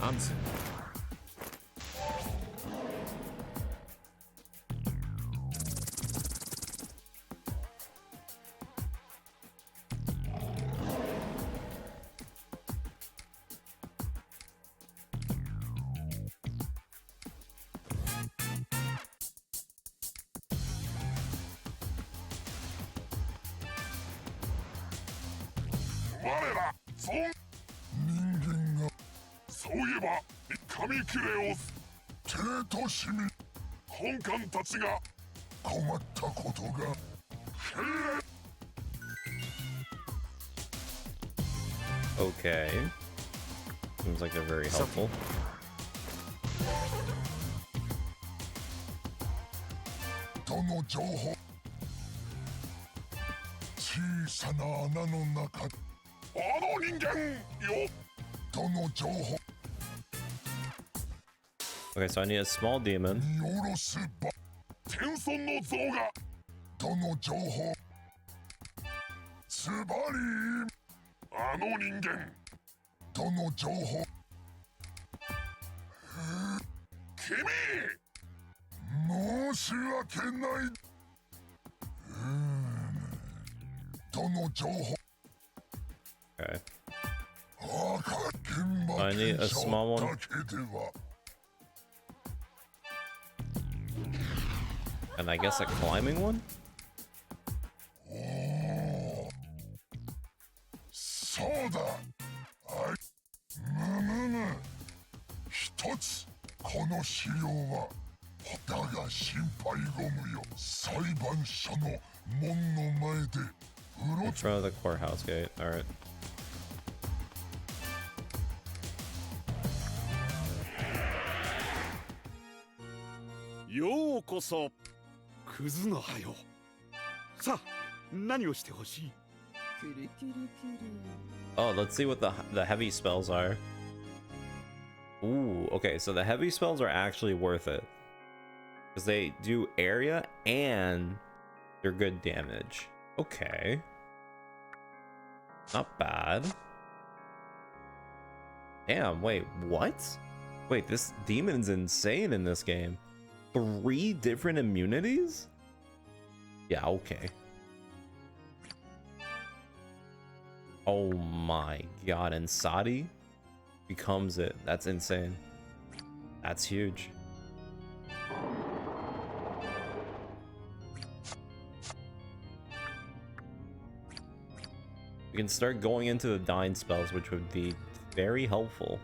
아무튼 말해라, 닌겐가. そういえば、紙切れを帝都市民本官たちが困ったことが。Okay. Seems like they're very helpful. との情報。小さな穴の中。あの人間よ。との情報。 Okay, so I need a small demon. 見下ろすば。天孫の像が。との情報。ズバリあの人間。との情報。君。申し訳ない。との情報。 Okay. 現場 I need a small one. だけでは。 And I guess a climbing one? そうだ。はい。一つこの資料は。だが心配ごむよ。裁判所の門の前でうろ In front of the courthouse gate. Alright. ようこそクズの葉よ。さあ何をしてほしい？ Oh, let's see what the heavy spells are. Ooh, okay, so the heavy spells are actually worth it. Because they do area and they're good damage. Okay. Not bad. Damn, wait, what? Wait, this demon's insane in this game. 3 different immunities? Yeah, okay. Oh my god, and Sadi becomes it. That's insane. That's huge. We can start going into the dying spells, which would be very helpful.